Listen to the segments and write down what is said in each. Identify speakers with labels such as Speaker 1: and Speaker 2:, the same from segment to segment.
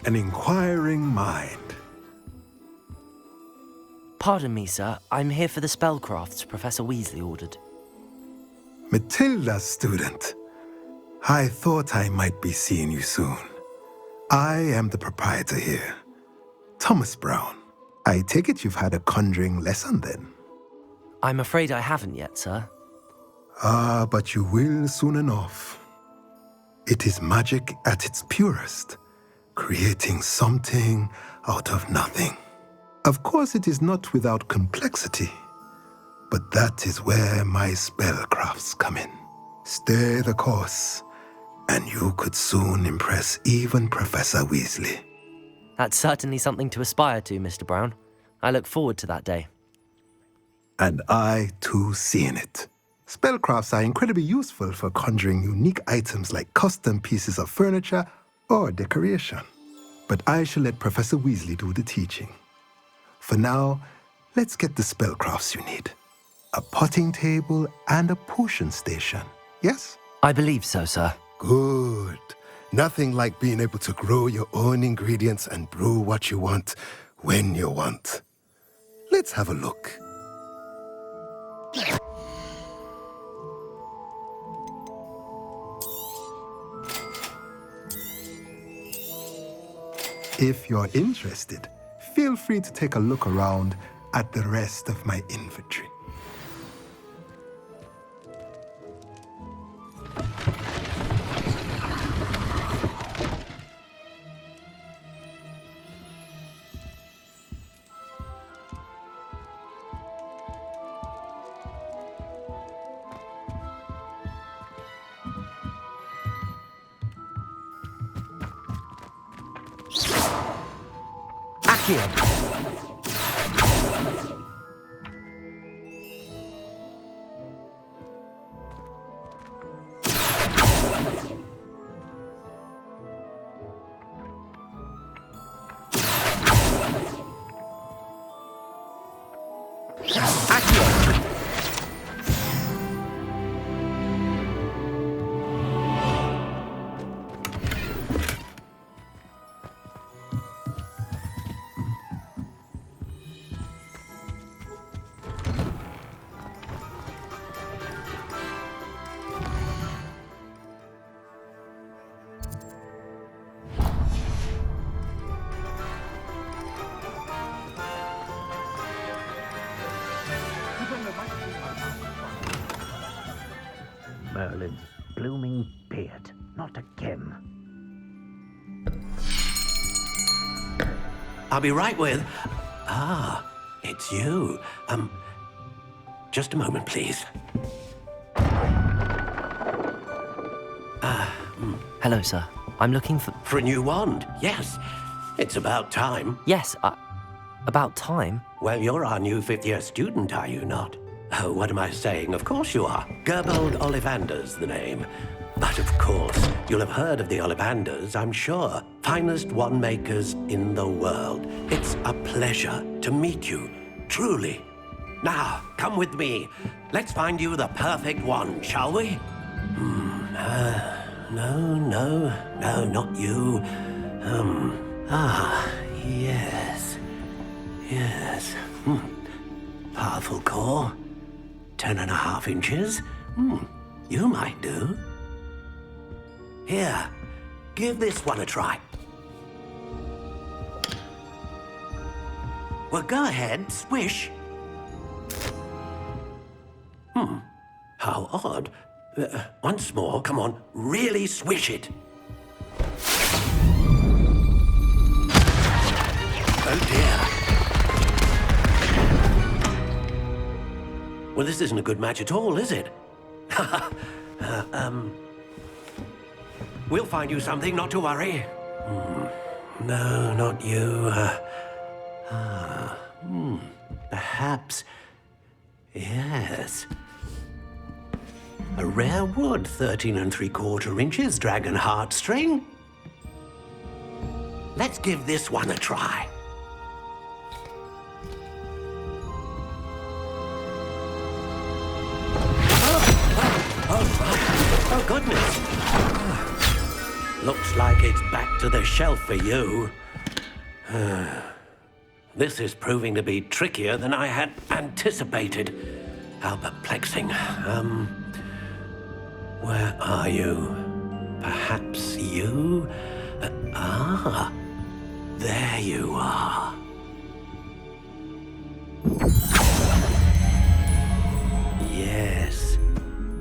Speaker 1: an inquiring mind.
Speaker 2: Pardon me, sir. I'm here for the spellcrafts Professor Weasley ordered.
Speaker 1: Matilda's student. I thought I might be seeing you soon. I am the proprietor here, Thomas Brown. I take it you've had a conjuring lesson then?
Speaker 2: I'm afraid I haven't yet, sir.
Speaker 1: Ah, but you will soon enough. It is magic at its purest, creating something out of nothing. Of course, it is not without complexity, but that is where my spellcrafts come in. Stay the course, and you could soon impress even Professor Weasley.
Speaker 2: That's certainly something to aspire to, Mr. Brown. I look forward to that day.
Speaker 1: And I, too, seeing it. Spellcrafts are incredibly useful for conjuring unique items like custom pieces of furniture or decoration. But I shall let Professor Weasley do the teaching. For now, let's get the spellcrafts you need. A potting table and a potion station, yes?
Speaker 2: I believe so, sir.
Speaker 1: Good. Nothing like being able to grow your own ingredients and brew what you want when you want. Let's have a look. If you're interested, feel free to take a look around at the rest of my inventory.
Speaker 3: Merlin's blooming beard. Not again.
Speaker 4: I'll be right with... Ah, it's you. Just a moment, please.
Speaker 2: Hello, sir. I'm looking for...
Speaker 4: For a new wand, yes. It's about time.
Speaker 2: Yes, about time?
Speaker 4: Well, you're our new fifth-year student, are you not? Oh, what am I saying? Of course you are. Gerbold Ollivander's the name. But of course, you'll have heard of the Ollivanders, I'm sure. Finest wand makers in the world. It's a pleasure to meet you, truly. Now, come with me. Let's find you the perfect wand, shall we? No, not you. Yes. Powerful core. 10.5 inches. You might do. Here, give this one a try. Well, go ahead, swish. How odd. Once more, come on, really swish it. Oh dear. Well, this isn't a good match at all, is it? We'll find you something, not to worry. No, not you. Perhaps... Yes. A rare wood, 13 3/4 inches, dragon heartstring. Let's give this one a try. Oh, goodness. Looks like it's back to the shelf for you. This is proving to be trickier than I had anticipated. How perplexing. Where are you? Perhaps you? There you are. Yes,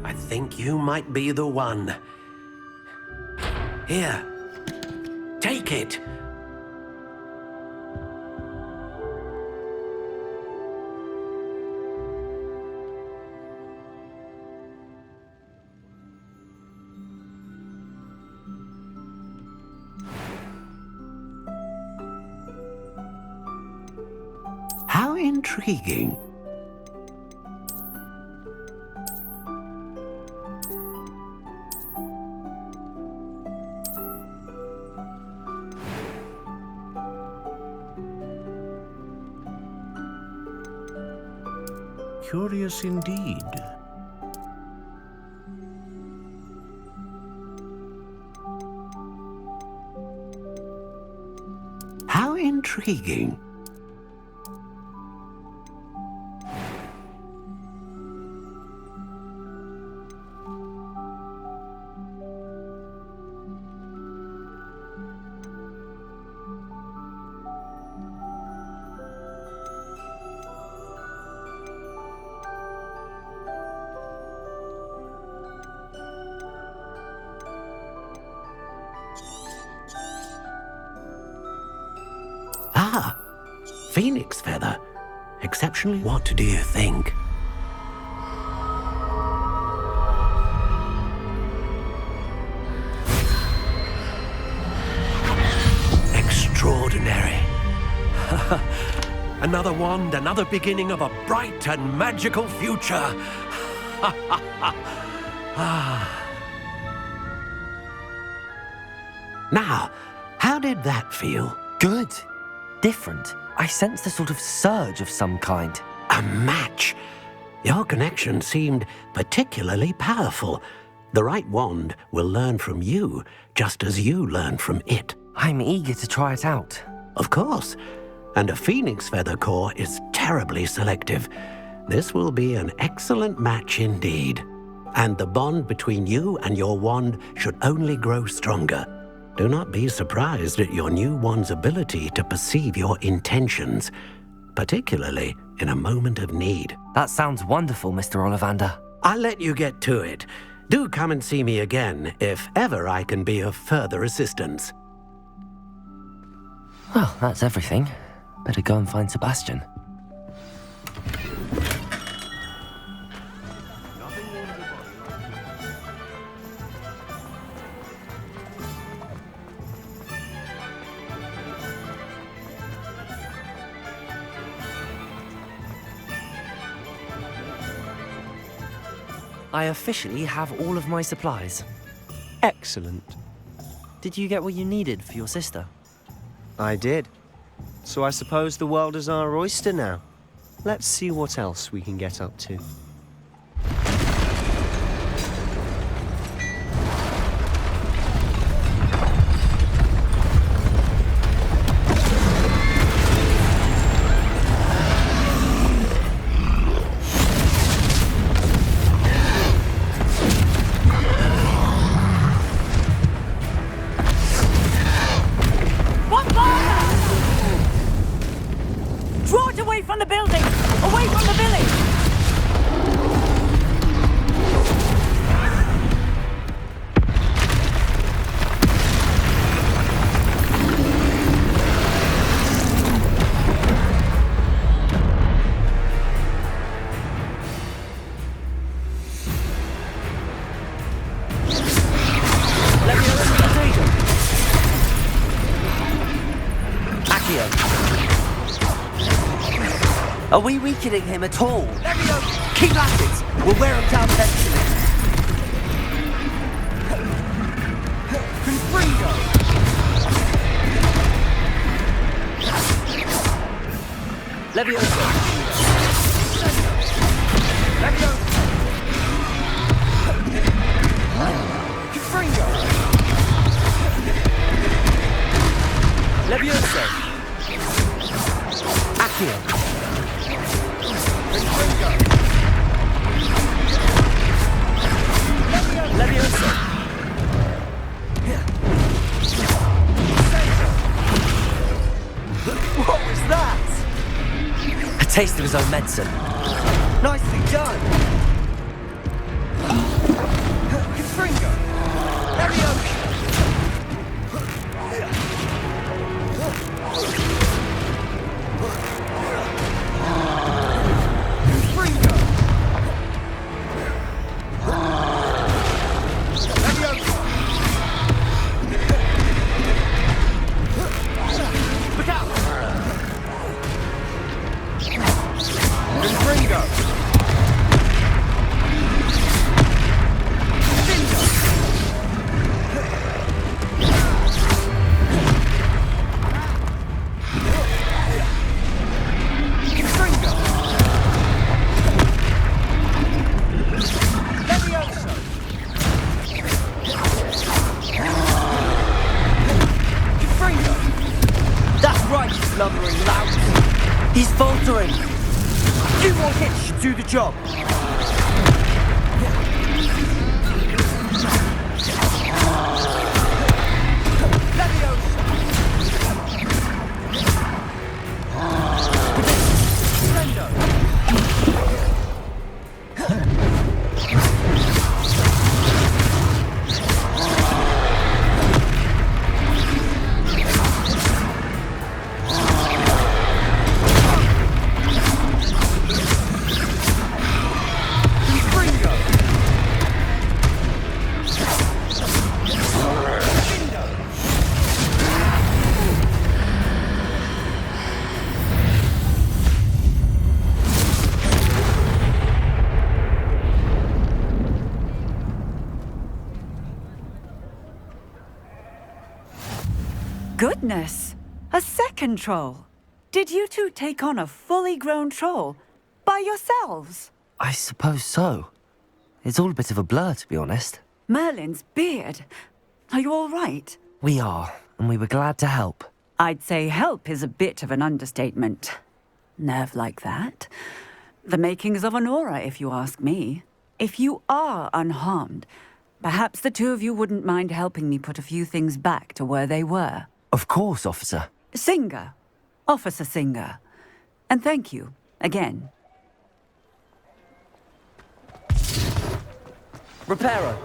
Speaker 4: I think you might be the one. Here, take it. How intriguing.
Speaker 3: Curious indeed.
Speaker 4: How intriguing. Ah, phoenix feather. Exceptionally. What do you think? Extraordinary. Another wand, another beginning of a bright and magical future. Now, how did that feel?
Speaker 2: Good. Different. I sensed a sort of surge of some kind.
Speaker 4: A match. Your connection seemed particularly powerful. The right wand will learn from you, just as you learn from it.
Speaker 2: I'm eager to try it out.
Speaker 4: Of course. And a phoenix feather core is terribly selective. This will be an excellent match indeed. And the bond between you and your wand should only grow stronger. Do not be surprised at your new wand's ability to perceive your intentions, particularly in a moment of need.
Speaker 2: That sounds wonderful, Mr. Ollivander.
Speaker 4: I'll let you get to it. Do come and see me again if ever I can be of further assistance.
Speaker 2: Well, that's everything. Better go and find Sebastian. I officially have all of my supplies.
Speaker 5: Excellent.
Speaker 2: Did you get what you needed for your sister?
Speaker 5: I did. So I suppose the world is our oyster now. Let's see what else we can get up to.
Speaker 6: Draw it away from the building! Away from the village!
Speaker 2: Let me know the potato. Accio. Are we weakening him at all?
Speaker 6: Let me go! Keep at it! We'll wear him down eventually! Confringo!
Speaker 2: Levioso.
Speaker 6: Levioso! Confringo!
Speaker 2: Levioso! Accio! Levioso!
Speaker 5: What was that?
Speaker 2: A taste of his own medicine.
Speaker 5: Nicely done. Confringo. Levioso.
Speaker 2: Lumbering loud. He's faltering. A few more hits should do the job.
Speaker 6: Goodness! A second troll! Did you two take on a fully grown troll? By yourselves?
Speaker 2: I suppose so. It's all a bit of a blur, to be honest.
Speaker 6: Merlin's beard. Are you all right?
Speaker 2: We are, and we were glad to help.
Speaker 6: I'd say help is a bit of an understatement. Nerve like that. The makings of an aura, if you ask me. If you are unharmed, perhaps the two of you wouldn't mind helping me put a few things back to where they were.
Speaker 2: Of course, officer.
Speaker 6: Singer. Officer Singer. And thank you, again.
Speaker 2: Reparo.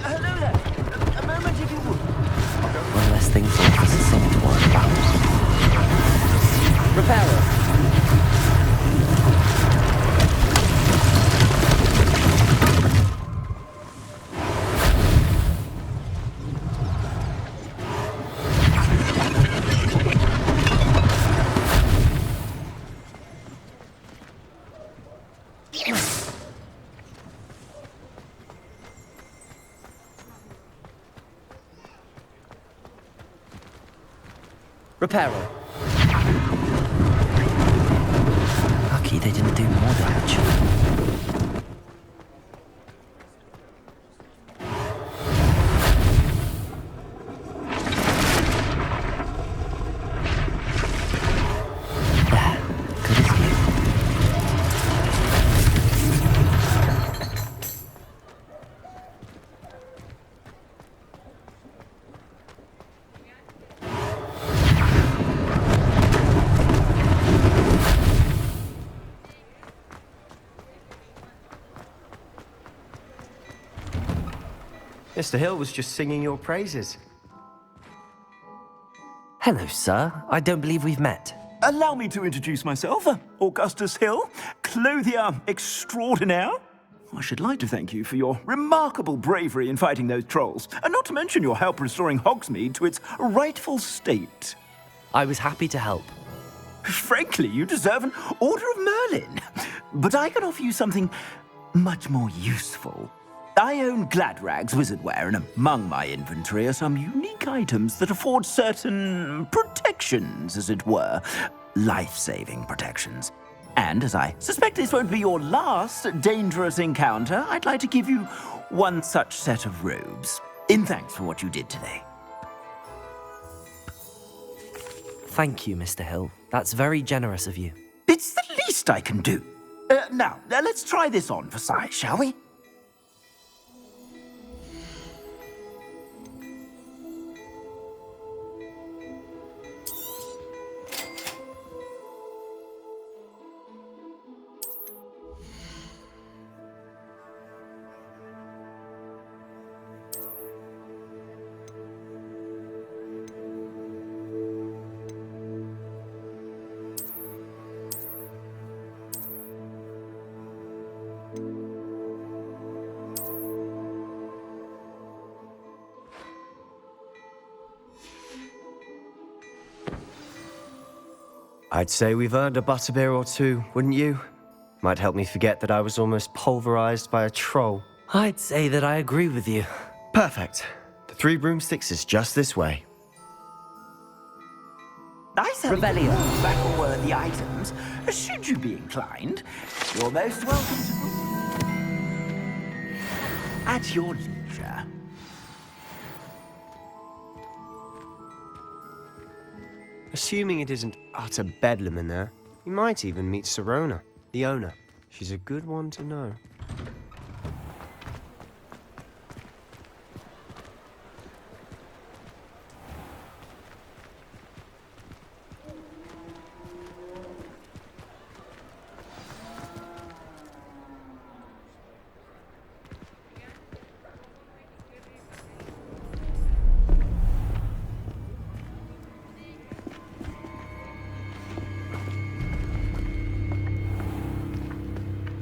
Speaker 5: Hello there. A moment if you would.
Speaker 2: One less thing for Officer Singer to worry about. Reparo. Reparo. Lucky they didn't do more damage. There, good as new.
Speaker 5: Mr. Hill was just singing your praises.
Speaker 2: Hello, sir. I don't believe we've met.
Speaker 7: Allow me to introduce myself, Augustus Hill, clothier extraordinaire. I should like to thank you for your remarkable bravery in fighting those trolls, and not to mention your help restoring Hogsmeade to its rightful state.
Speaker 2: I was happy to help.
Speaker 7: Frankly, you deserve an Order of Merlin. But I can offer you something much more useful. I own Gladrag's wizardware, and among my inventory are some unique items that afford certain protections, as it were. Life-saving protections. And as I suspect this won't be your last dangerous encounter, I'd like to give you one such set of robes. In thanks for what you did today.
Speaker 2: Thank you, Mr. Hill. That's very generous of you.
Speaker 7: It's the least I can do. Now, let's try this on for size, shall we?
Speaker 5: I'd say we've earned a butterbeer or two, wouldn't you? Might help me forget that I was almost pulverized by a troll.
Speaker 2: I'd say that I agree with you.
Speaker 5: Perfect. The 3 broomsticks is just this way.
Speaker 7: I certainly
Speaker 6: Revelio.
Speaker 7: battle-worthy items. Should you be inclined, you're most welcome to... At your leisure.
Speaker 5: Assuming it isn't utter bedlam in there, you might even meet Sirona, the owner. She's a good one to know.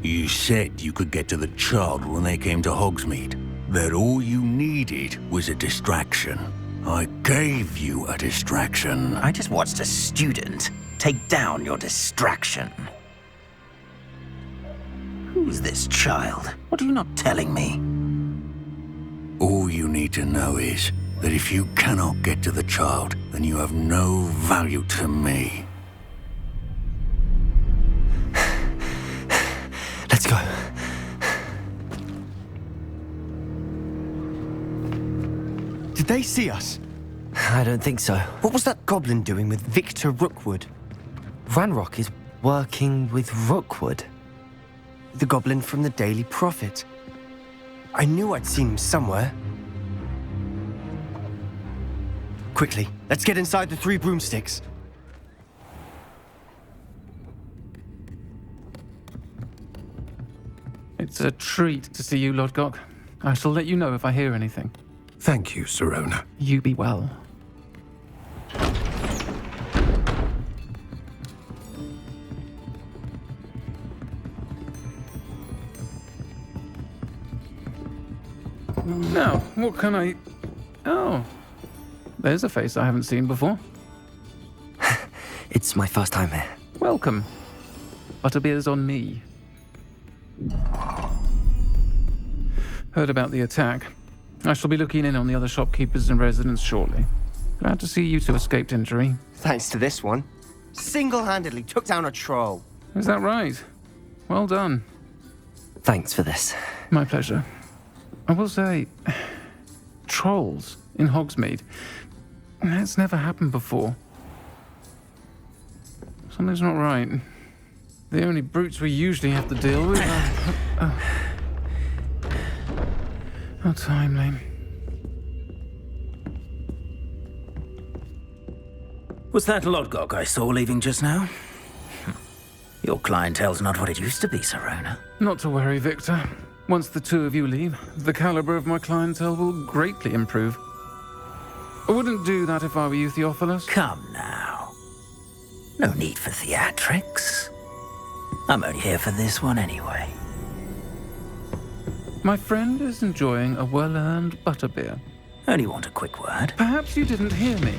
Speaker 8: You said you could get to the child when they came to Hogsmeade. That all you needed was a distraction. I gave you a distraction.
Speaker 7: I just watched a student take down your distraction. Who's this child? What are you not telling me?
Speaker 8: All you need to know is that if you cannot get to the child, then you have no value to me.
Speaker 2: Let's go.
Speaker 5: Did they see us?
Speaker 2: I don't think so.
Speaker 5: What was that goblin doing with Victor Rookwood?
Speaker 2: Ranrock is working with Rookwood.
Speaker 5: The goblin from the Daily Prophet. I knew I'd seen him somewhere. Quickly, let's get inside the 3 broomsticks.
Speaker 9: It's a treat to see you, Lodgok. I shall let you know if I hear anything.
Speaker 1: Thank you, Sirona.
Speaker 9: You be well. Now, what can I... Oh, there's a face I haven't seen before.
Speaker 2: It's my first time here.
Speaker 9: Welcome. Butterbeer's on me. Heard about the attack. I shall be looking in on the other shopkeepers and residents shortly. Glad to see you two escaped injury.
Speaker 5: Thanks to this one. Single-handedly took down a troll.
Speaker 9: Is that right? Well done.
Speaker 2: Thanks for this.
Speaker 9: My pleasure. I will say, trolls in Hogsmeade. That's never happened before. Something's not right. The only brutes we usually have to deal with are... How timely.
Speaker 7: Was that Lodgok I saw leaving just now? Your clientele's not what it used to be, Sirona.
Speaker 9: Not to worry, Victor. Once the 2 of you leave, the caliber of my clientele will greatly improve. I wouldn't do that if I were you, Theophilus.
Speaker 7: Come now. No need for theatrics. I'm only here for this one anyway.
Speaker 9: My friend is enjoying a well-earned butterbeer.
Speaker 7: Only want a quick word.
Speaker 9: Perhaps you didn't hear me.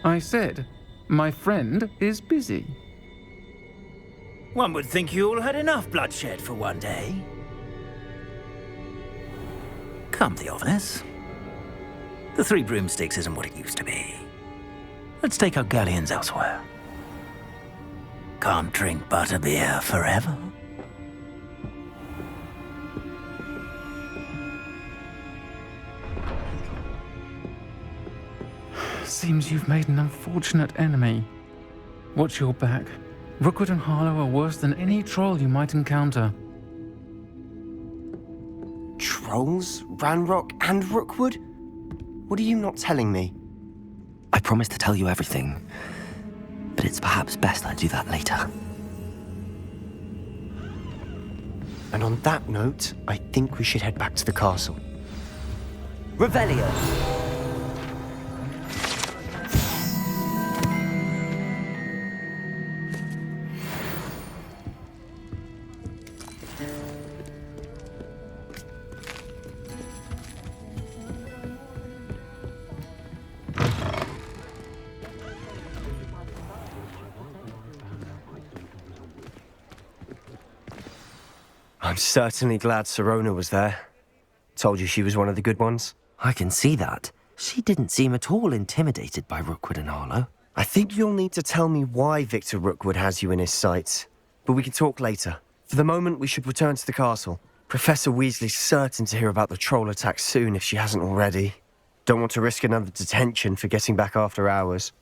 Speaker 9: I said, my friend is busy.
Speaker 7: One would think you all had enough bloodshed for one day. Come, Theophilus. The 3 broomsticks isn't what it used to be. Let's take our galleons elsewhere. Can't drink butterbeer forever.
Speaker 9: Seems you've made an unfortunate enemy. Watch your back. Rookwood and Harlow are worse than any troll you might encounter.
Speaker 5: Trolls? Ranrock and Rookwood? What are you not telling me?
Speaker 2: I promised to tell you everything, but it's perhaps best I do that later.
Speaker 5: And on that note, I think we should head back to the castle. Revelio! I'm certainly glad Sirona was there. Told you she was one of the good ones.
Speaker 2: I can see that. She didn't seem at all intimidated by Rookwood and Harlow.
Speaker 5: I think you'll need to tell me why Victor Rookwood has you in his sights. But we can talk later. For the moment, we should return to the castle. Professor Weasley's certain to hear about the troll attack soon if she hasn't already. Don't want to risk another detention for getting back after hours.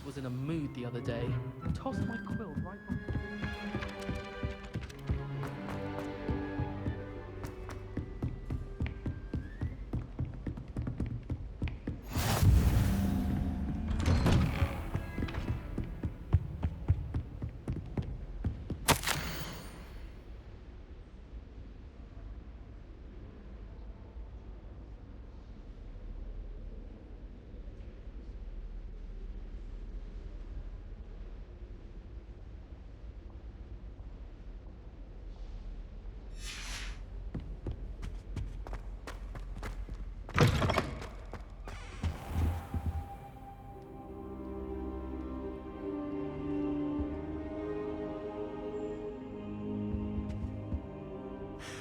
Speaker 10: Was in a mood the other day. Tossed my quilt right on.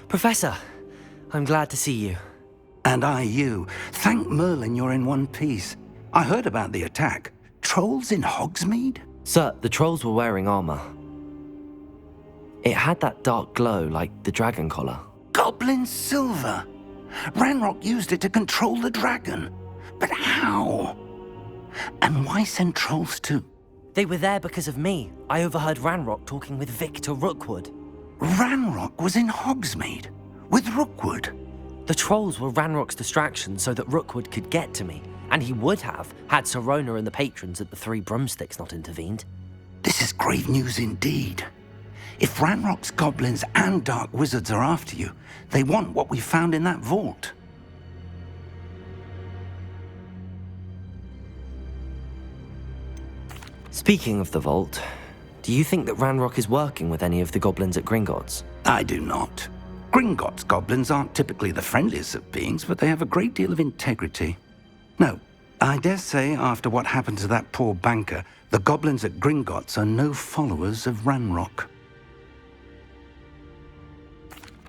Speaker 2: Professor, I'm glad to see you.
Speaker 3: And I you. Thank Merlin you're in one piece. I heard about the attack. Trolls in Hogsmeade?
Speaker 2: Sir, the trolls were wearing armor. It had that dark glow like the dragon collar.
Speaker 3: Goblin silver! Ranrock used it to control the dragon. But how? And why send trolls too?
Speaker 2: They were there because of me. I overheard Ranrock talking with Victor Rookwood.
Speaker 3: Ranrock was in Hogsmeade with Rookwood.
Speaker 2: The trolls were Ranrock's distraction so that Rookwood could get to me, and he would have had Sirona and the patrons at the Three Broomsticks not intervened.
Speaker 3: This is grave news indeed. If Ranrock's goblins and dark wizards are after you, they want what we found in that vault.
Speaker 2: Speaking of the vault, do you think that Ranrock is working with any of the goblins at Gringotts?
Speaker 3: I do not. Gringotts goblins aren't typically the friendliest of beings, but they have a great deal of integrity. No, I dare say after what happened to that poor banker, the goblins at Gringotts are no followers of Ranrock.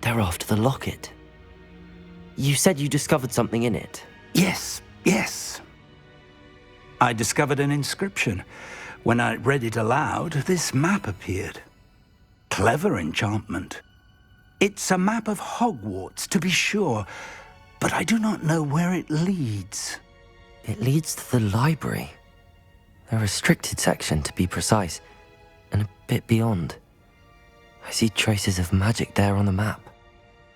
Speaker 2: They're after the locket. You said you discovered something in it.
Speaker 3: Yes. I discovered an inscription. When I read it aloud, this map appeared. Clever enchantment. It's a map of Hogwarts, to be sure, but I do not know where it leads.
Speaker 2: It leads to the library. A restricted section, to be precise, and a bit beyond. I see traces of magic there on the map.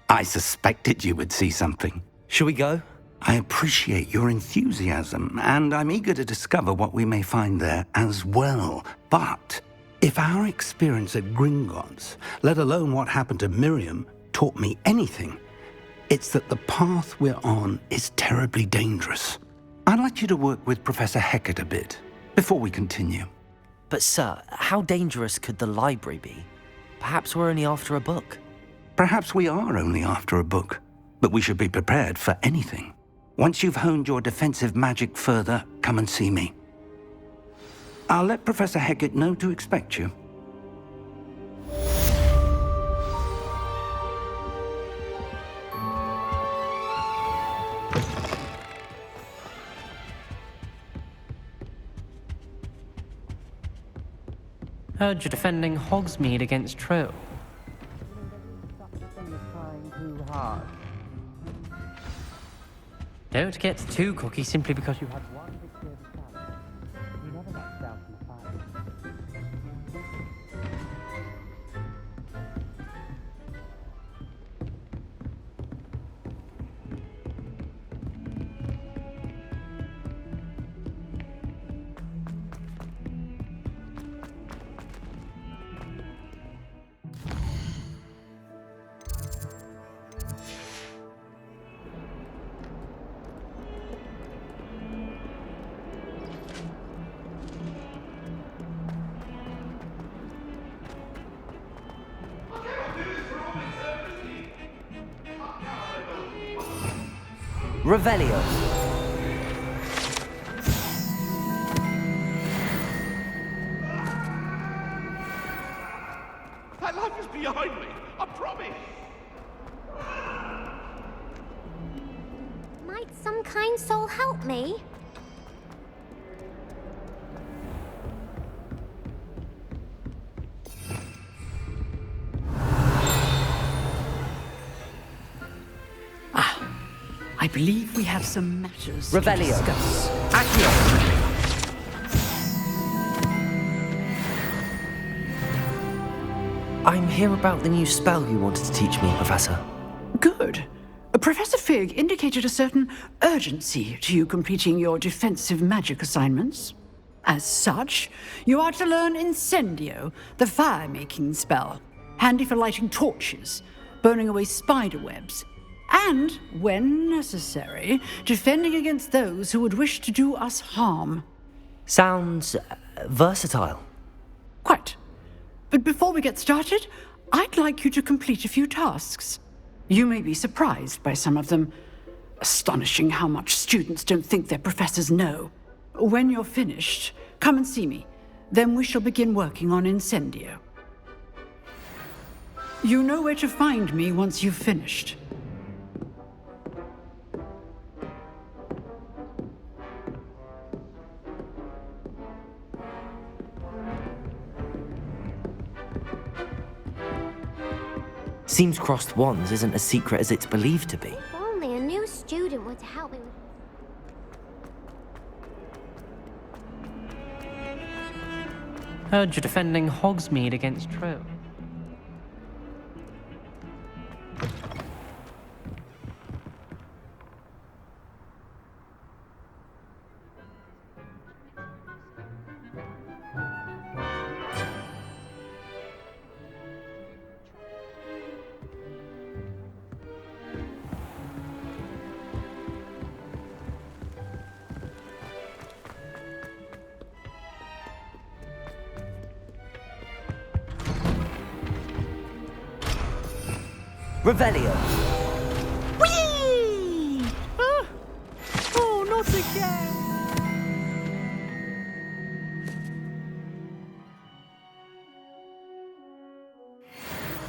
Speaker 3: I suspected you would see something.
Speaker 2: Shall we go?
Speaker 3: I appreciate your enthusiasm, and I'm eager to discover what we may find there as well. But if our experience at Gringotts, let alone what happened to Miriam, taught me anything, It's that the path we're on is terribly dangerous. I'd like you to work with Professor Hecat a bit before we continue.
Speaker 2: But sir, how dangerous could the library be? Perhaps we're only after a book.
Speaker 3: Perhaps we are only after a book, but we should be prepared for anything. Once you've honed your defensive magic further, come and see me. I'll let Professor Hecat know to expect you.
Speaker 10: Heard you're defending Hogsmeade against Trill. Don't get too cocky simply because you had one victorious challenge. You never back down from a fight.
Speaker 2: Revelio.
Speaker 11: That life is behind me, I promise!
Speaker 12: Might some kind soul help me?
Speaker 6: I believe we have some matters
Speaker 2: Revelio.
Speaker 6: to discuss.
Speaker 2: Accio. I'm here about the new spell you wanted to teach me, Professor.
Speaker 6: Good. Professor Fig indicated a certain urgency to you completing your defensive magic assignments. As such, you are to learn Incendio, the fire-making spell, handy for lighting torches, burning away spider webs, and, when necessary, defending against those who would wish to do us harm.
Speaker 2: Sounds versatile.
Speaker 6: Quite. But before we get started, I'd like you to complete a few tasks. You may be surprised by some of them. Astonishing how much students don't think their professors know. When you're finished, come and see me. Then we shall begin working on Incendio. You know where to find me once you've finished.
Speaker 2: Seems crossed wands isn't as secret as it's believed to be.
Speaker 12: If only a new student were to help me with...
Speaker 10: Heard you're defending Hogsmeade against Trill.
Speaker 2: Revelio.
Speaker 6: Whee! Oh, not again!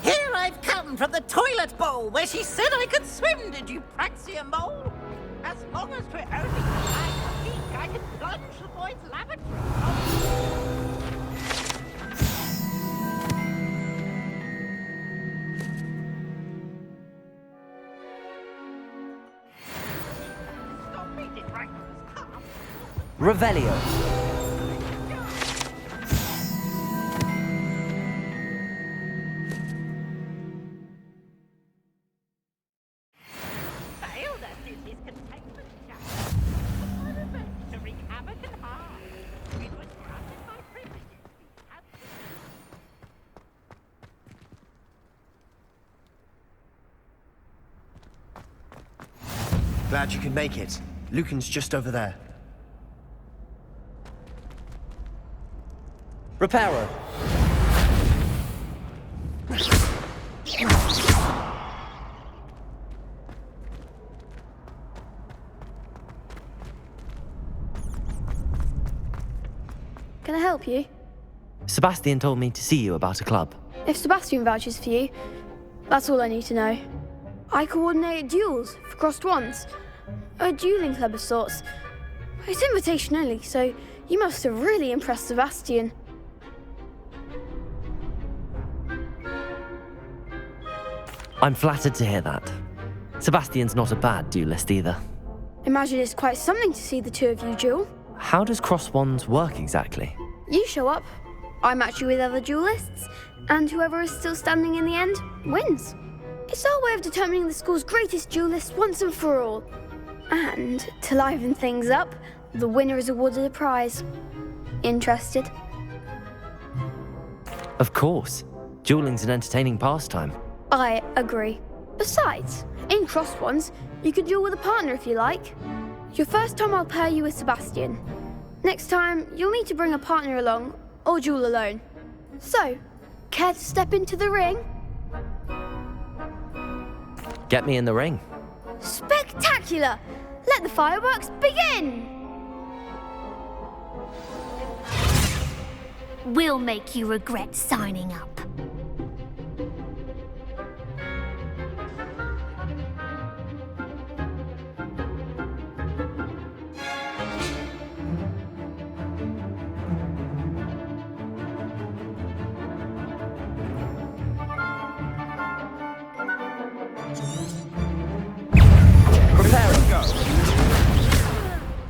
Speaker 13: Here I've come from the toilet bowl where she said I could swim, did you praxia mole? As long as we're only behind the peak, I can plunge the boy's lavatory.
Speaker 2: Revelio.
Speaker 13: Failed us in his containment shaft. What a mess to wreak havoc and harm. It was granted my privileges.
Speaker 5: Glad you could make it. Lucan's just over there.
Speaker 2: Reparo.
Speaker 14: Can I help you?
Speaker 2: Sebastian told me to see you about a club.
Speaker 14: If Sebastian vouches for you, that's all I need to know. I coordinate duels for crossed ones. A dueling club of sorts. It's invitation only, so you must have really impressed Sebastian.
Speaker 2: I'm flattered to hear that. Sebastian's not a bad duelist either.
Speaker 14: Imagine it's quite something to see the two of you duel.
Speaker 2: How does cross wands work exactly?
Speaker 14: You show up, I match you with other duelists, and whoever is still standing in the end wins. It's our way of determining the school's greatest duelist once and for all. And to liven things up, the winner is awarded a prize. Interested?
Speaker 2: Of course. Dueling's an entertaining pastime.
Speaker 14: I agree. Besides, in crossed ones, you can duel with a partner if you like. Your first time I'll pair you with Sebastian. Next time, you'll need to bring a partner along, or duel alone. So, care to step into the ring?
Speaker 2: Get me in the ring.
Speaker 14: Spectacular! Let the fireworks begin!
Speaker 12: We'll make you regret signing up.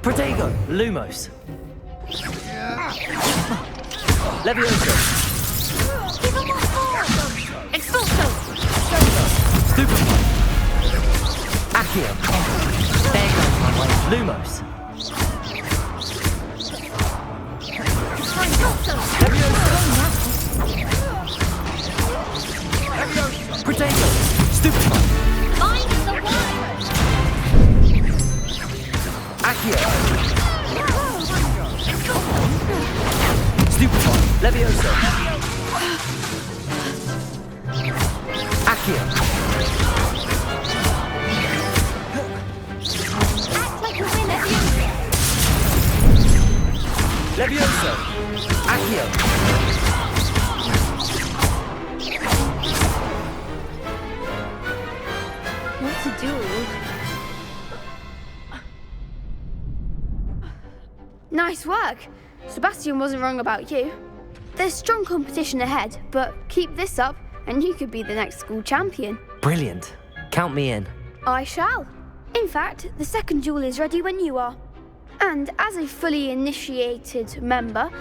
Speaker 2: Protego, Lumos. Levioso.
Speaker 12: Give him what for! Expulso!
Speaker 2: Stupefy. Accio. There goes my way. Lumos. Levioso. Protego. Stupefy.
Speaker 12: Find the one!
Speaker 2: Accio. Stupefy. Levioso. Accio.
Speaker 12: Act like a winner!
Speaker 2: Levioso. Accio.
Speaker 14: What to do? Nice work. Sebastian wasn't wrong about you. There's strong competition ahead, but keep this up and you could be the next school champion.
Speaker 2: Brilliant. Count me in.
Speaker 14: I shall. In fact, the second duel is ready when you are. And as a fully initiated member,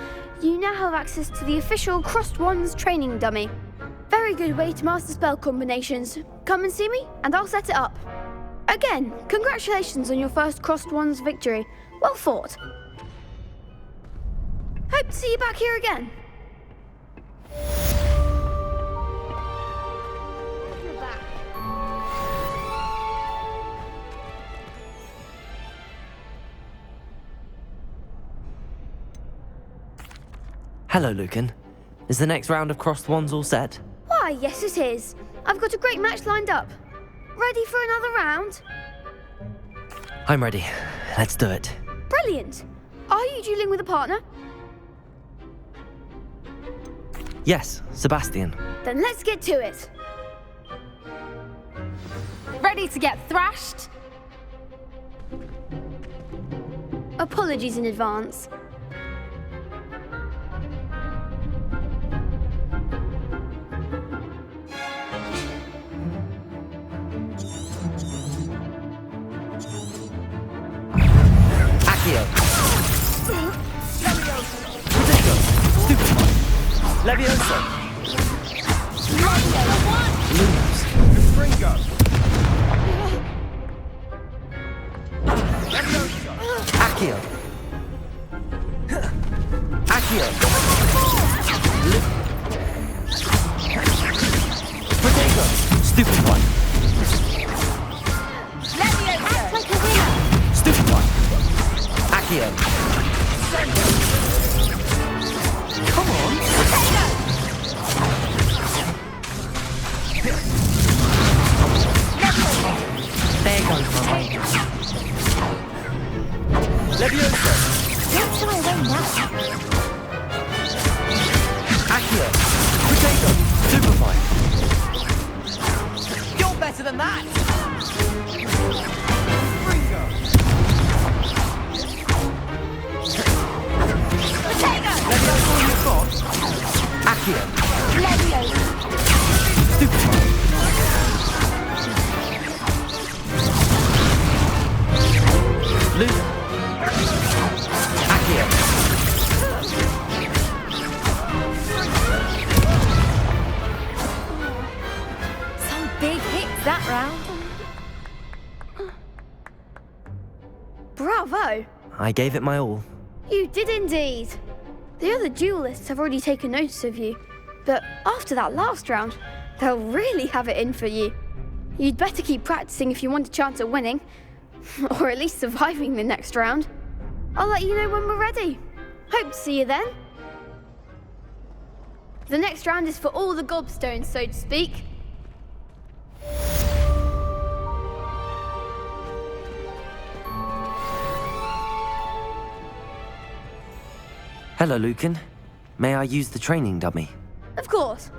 Speaker 14: you now have access to the official Crossed Wands training dummy. Very good way to master spell combinations. Come and see me, and I'll set it up. Again, congratulations on your first Crossed Wands victory. Well fought. Hope to see you back here again. You're back.
Speaker 2: Hello, Lucan. Is the next round of crossed wands all set?
Speaker 14: Why, yes it is. I've got a great match lined up. Ready for another round?
Speaker 2: I'm ready. Let's do it.
Speaker 14: Brilliant. Are you dueling with a partner?
Speaker 2: Yes, Sebastian.
Speaker 14: Then let's get to it.
Speaker 15: Ready to get thrashed?
Speaker 14: Apologies in advance.
Speaker 2: Accio. Protego. Stupefy. Levioso. Lumos.
Speaker 11: Ringo!
Speaker 2: Accio. Accio. Protego. Stupefy.
Speaker 12: Act like a winner!
Speaker 5: better than that!
Speaker 14: Potato!
Speaker 5: Levio's all you've got? Accio.
Speaker 14: Leviosa!
Speaker 5: Luke. Accio.
Speaker 15: Some big hits that round.
Speaker 14: Bravo!
Speaker 2: I gave it my all.
Speaker 14: You did indeed. The other duelists have already taken notice of you, but after that last round, they'll really have it in for you. You'd better keep practicing if you want a chance at winning, or at least surviving the next round. I'll let you know when we're ready. Hope to see you then. The next round is for all the gobstones, so to speak.
Speaker 2: Hello, Lucan. May I use the training dummy?
Speaker 14: Of course.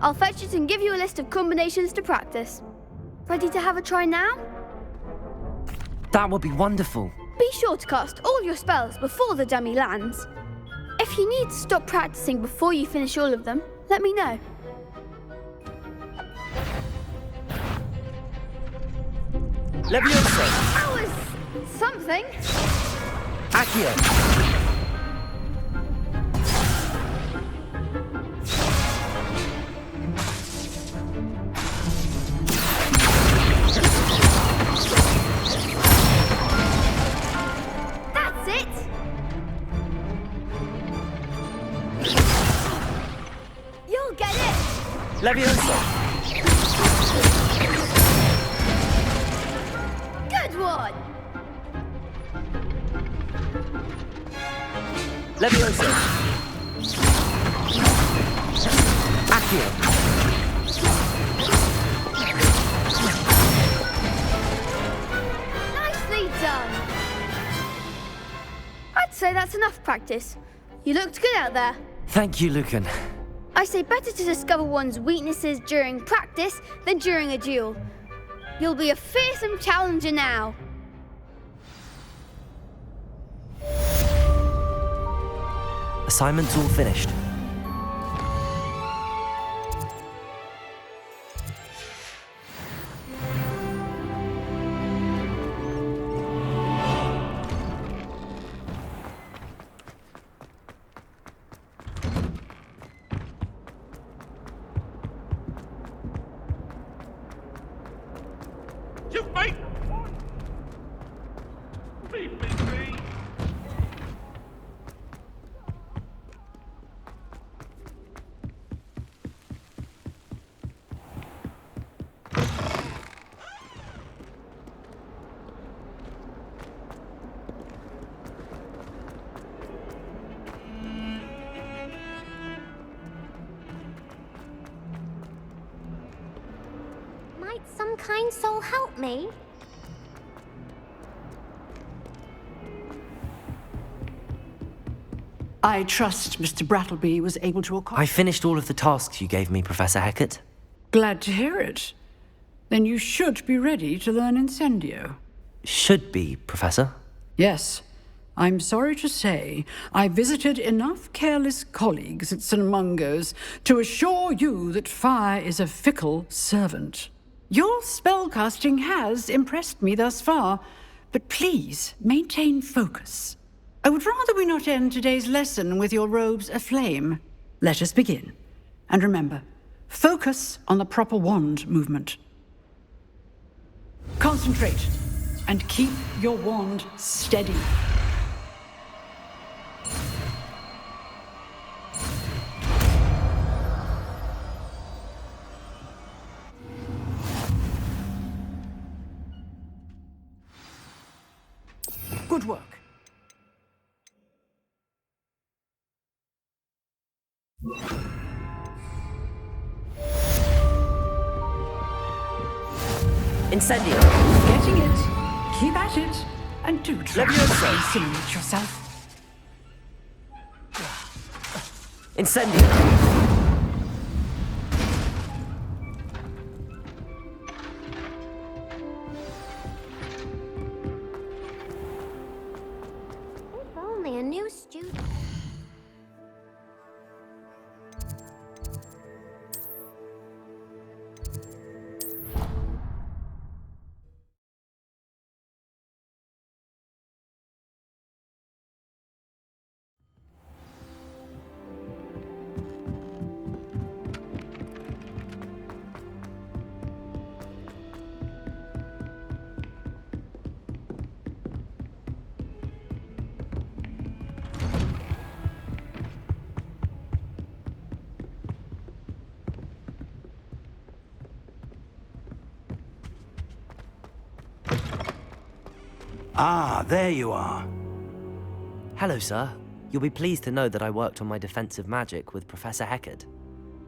Speaker 14: I'll fetch it and give you a list of combinations to practice. Ready to have a try now?
Speaker 2: That would be wonderful.
Speaker 14: Be sure to cast all your spells before the dummy lands. If you need to stop practicing before you finish all of them, let me know.
Speaker 5: Leviosa.
Speaker 14: That was something.
Speaker 5: Accio.
Speaker 14: That's it. You'll get it.
Speaker 5: Leviosa.
Speaker 14: Good one.
Speaker 5: Leviosa. Accio.
Speaker 14: Nicely done. I'd say that's enough practice. You looked good out there.
Speaker 2: Thank you, Lucan.
Speaker 14: I say better to discover one's weaknesses during practice than during a duel. You'll be a fearsome challenger now.
Speaker 2: Assignment's all finished.
Speaker 11: Just wait! Leave me be!
Speaker 12: Might some kind soul help me?
Speaker 16: I trust Mr. Brattleby was able to accomplish.
Speaker 2: I finished all of the tasks you gave me, Professor Hecat.
Speaker 16: Glad to hear it. Then you should be ready to learn Incendio.
Speaker 2: Should be, Professor.
Speaker 16: Yes. I'm sorry to say, I visited enough careless colleagues at St. Mungo's to assure you that fire is a fickle servant. Your spellcasting has impressed me thus far, but please maintain focus. I would rather we not end today's lesson with your robes aflame. Let us begin. And remember, focus on the proper wand movement. Concentrate, and keep your wand steady. Good work.
Speaker 2: Incendio.
Speaker 16: Getting it. Keep at it. And do try to insinuate yourself.
Speaker 2: Incendio.
Speaker 3: Ah, there you are.
Speaker 2: Hello, sir. You'll be pleased to know that I worked on my defensive magic with Professor Heckard.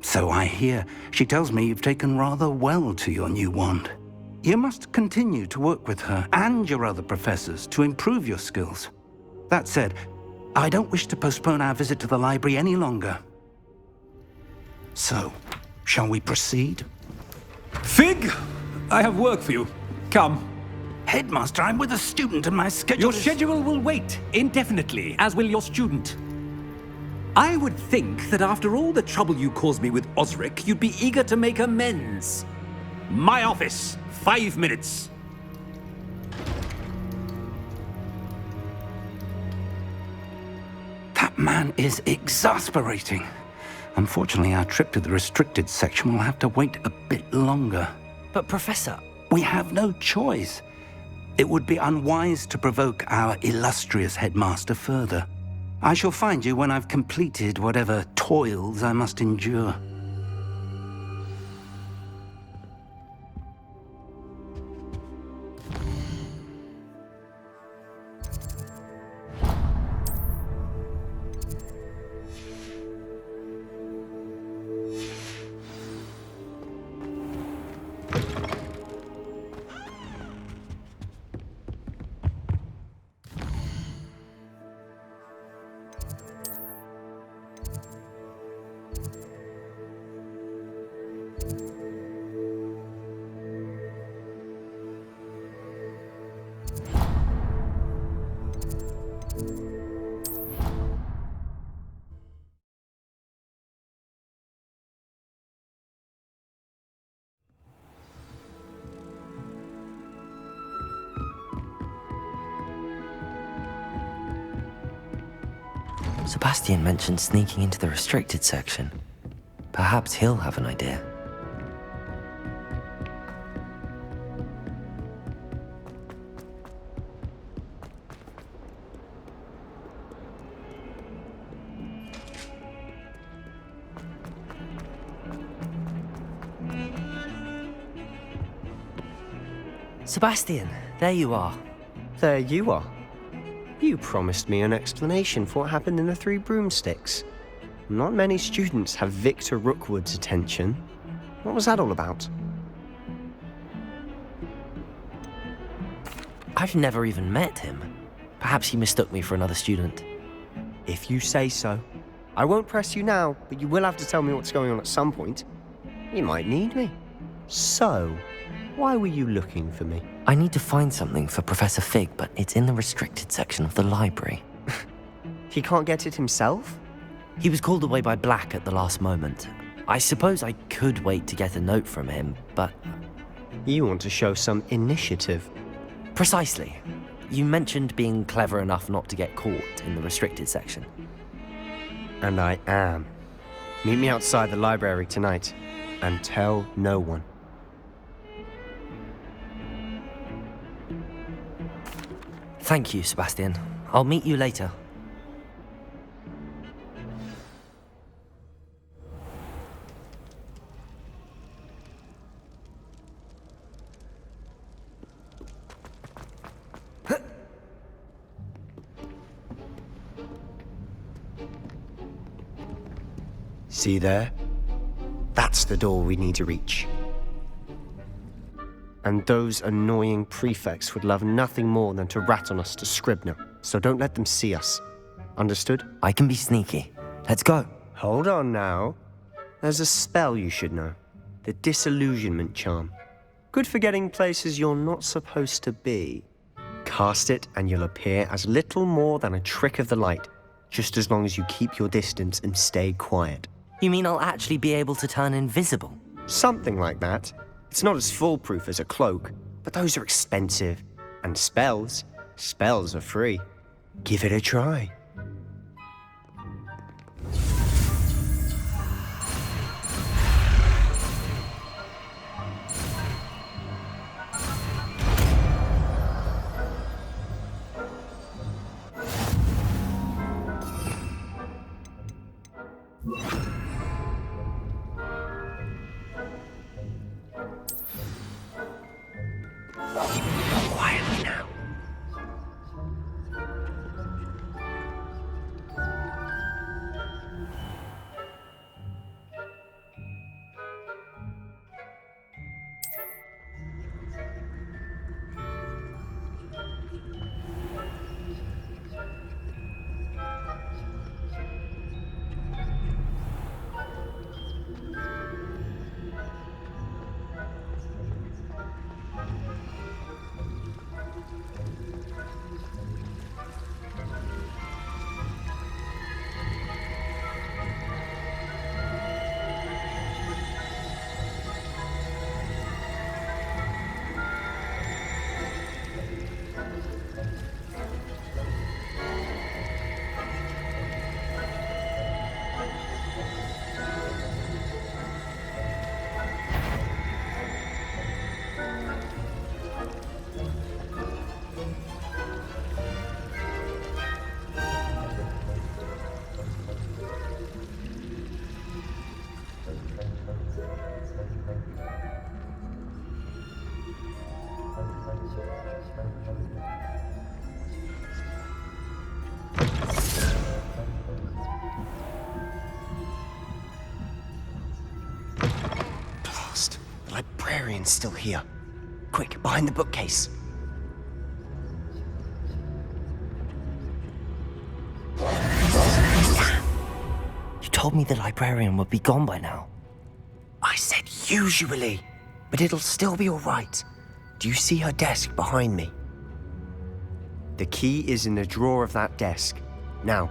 Speaker 3: So I hear. She tells me you've taken rather well to your new wand. You must continue to work with her and your other professors to improve your skills. That said, I don't wish to postpone our visit to the library any longer. So, shall we proceed?
Speaker 17: Fig! I have work for you. Come.
Speaker 3: Headmaster, I'm with a student and my schedule
Speaker 17: Your schedule will wait indefinitely, as will your student. I would think that after all the trouble you caused me with Osric, you'd be eager to make amends. My office, 5 minutes.
Speaker 3: That man is exasperating. Unfortunately, our trip to the restricted section will have to wait a bit longer.
Speaker 2: But Professor...
Speaker 3: We have no choice. It would be unwise to provoke our illustrious headmaster further. I shall find you when I've completed whatever toils I must endure.
Speaker 2: Sebastian mentioned sneaking into the restricted section. Perhaps he'll have an idea. Sebastian, there you are.
Speaker 5: There you are. You promised me an explanation for what happened in the Three Broomsticks. Not many students have Victor Rookwood's attention. What was that all about?
Speaker 2: I've never even met him. Perhaps he mistook me for another student.
Speaker 5: If you say so. I won't press you now, but you will have to tell me what's going on at some point. You might need me. So, why were you looking for me?
Speaker 2: I need to find something for Professor Fig, but it's in the restricted section of the library.
Speaker 5: He can't get it himself?
Speaker 2: He was called away by Black at the last moment. I suppose I could wait to get a note from him, but...
Speaker 5: You want to show some initiative.
Speaker 2: Precisely. You mentioned being clever enough not to get caught in the restricted section.
Speaker 5: And I am. Meet me outside the library tonight, and tell no one.
Speaker 2: Thank you, Sebastian. I'll meet you later.
Speaker 5: See there? That's the door we need to reach. And those annoying prefects would love nothing more than to rat on us to Scribner, so don't let them see us. Understood?
Speaker 2: I can be sneaky. Let's go.
Speaker 5: Hold on now. There's a spell you should know. The Disillusionment Charm. Good for getting places you're not supposed to be. Cast it and you'll appear as little more than a trick of the light, just as long as you keep your distance and stay quiet.
Speaker 2: You mean I'll actually be able to turn invisible?
Speaker 5: Something like that. It's not as foolproof as a cloak, but those are expensive. And spells are free. Give it a try.
Speaker 2: Quietly now.
Speaker 5: Blast! The librarian's still here. Quick, behind the bookcase.
Speaker 2: You told me the librarian would be gone by now.
Speaker 5: I said usually, but it'll still be all right. Do you see her desk behind me? The key is in the drawer of that desk. Now,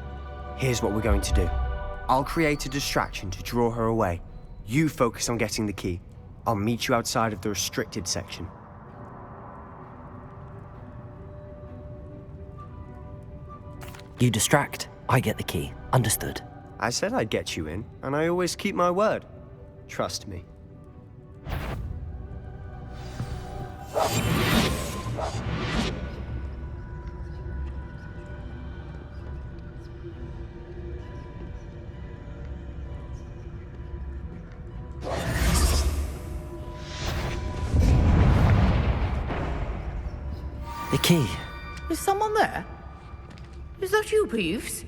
Speaker 5: here's what we're going to do. I'll create a distraction to draw her away. You focus on getting the key. I'll meet you outside of the restricted section.
Speaker 2: You distract, I get the key. Understood.
Speaker 5: I said I'd get you in, and I always keep my word. Trust me.
Speaker 2: The key.
Speaker 13: Is someone there? Is that you, Peeves?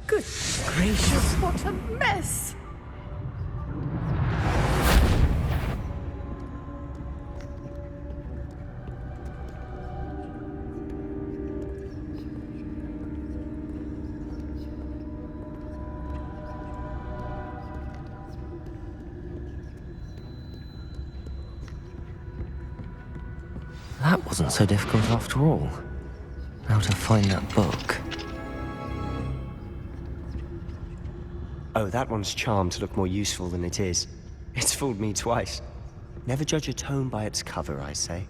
Speaker 13: Good gracious, what a mess!
Speaker 2: That wasn't so difficult after all. Now to find that book.
Speaker 5: Oh, that one's charmed to look more useful than it is. It's fooled me twice. Never judge a tome by its cover, I say.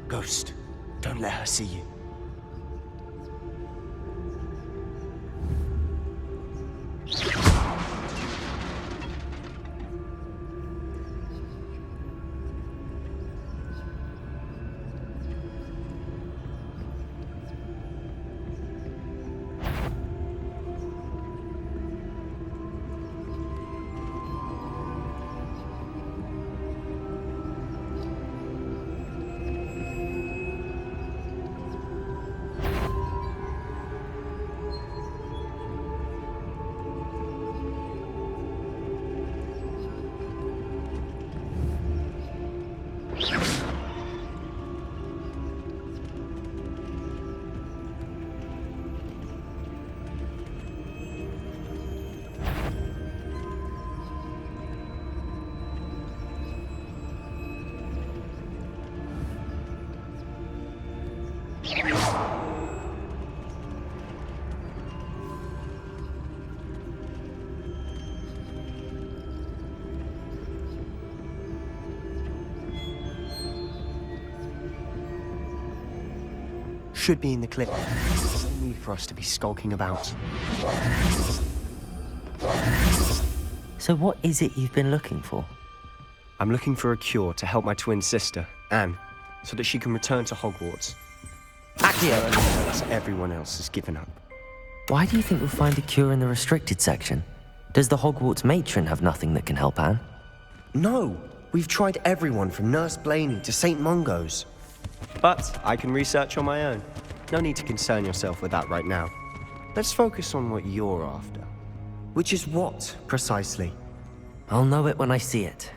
Speaker 5: Ghost, don't let her see you. Should be in the clip. There's no need for us to be skulking about.
Speaker 2: So what is it you've been looking for?
Speaker 5: I'm looking for a cure to help my twin sister, Anne, so that she can return to Hogwarts. Accio, as everyone else has given up.
Speaker 2: Why do you think we'll find a cure in the restricted section? Does the Hogwarts matron have nothing that can help Anne?
Speaker 5: No! We've tried everyone from Nurse Blaney to St. Mungo's. But I can research on my own. No need to concern yourself with that right now. Let's focus on what you're after. Which is what, precisely?
Speaker 2: I'll know it when I see it.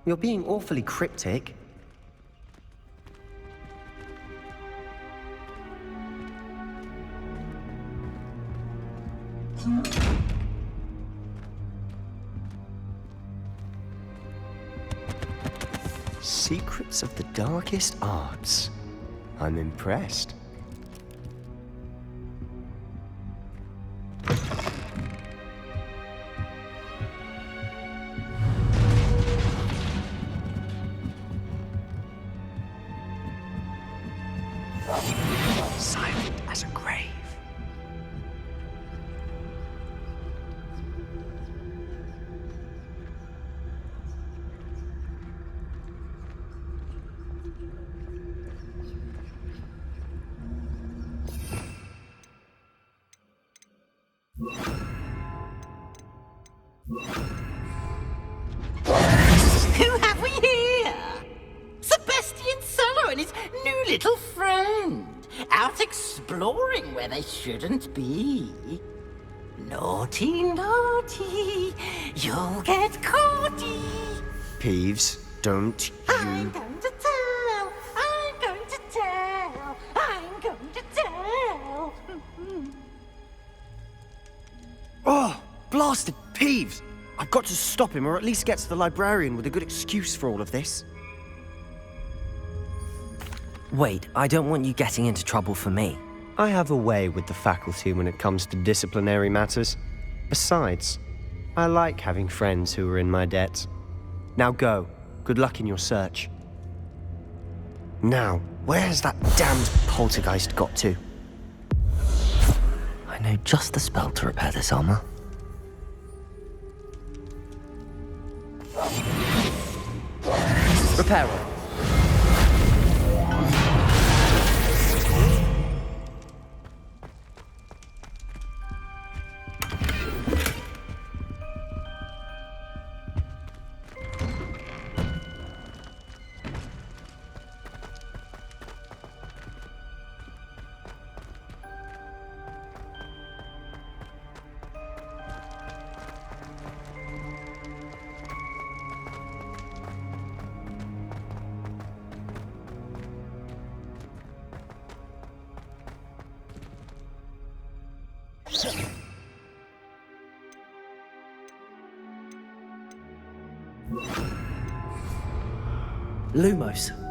Speaker 5: You're being awfully cryptic. Secrets of the darkest arts. I'm impressed. Silent as a grave.
Speaker 13: Who have we here? Sebastian Solo and his new little friend. Out exploring where they shouldn't be. Naughty, naughty, you'll get caughty.
Speaker 5: Peeves, don't
Speaker 13: I'm
Speaker 5: you...
Speaker 13: going to tell, I'm going to tell, I'm going to tell.
Speaker 5: Oh, blasted Peeves! I've got to stop him, or at least get to the librarian with a good excuse for all of this.
Speaker 2: Wait, I don't want you getting into trouble for me.
Speaker 5: I have a way with the faculty when it comes to disciplinary matters. Besides, I like having friends who are in my debt. Now go. Good luck in your search. Now, where's that damned poltergeist got to?
Speaker 2: I know just the spell to repair this armor.
Speaker 5: Repairer.
Speaker 18: Lumos.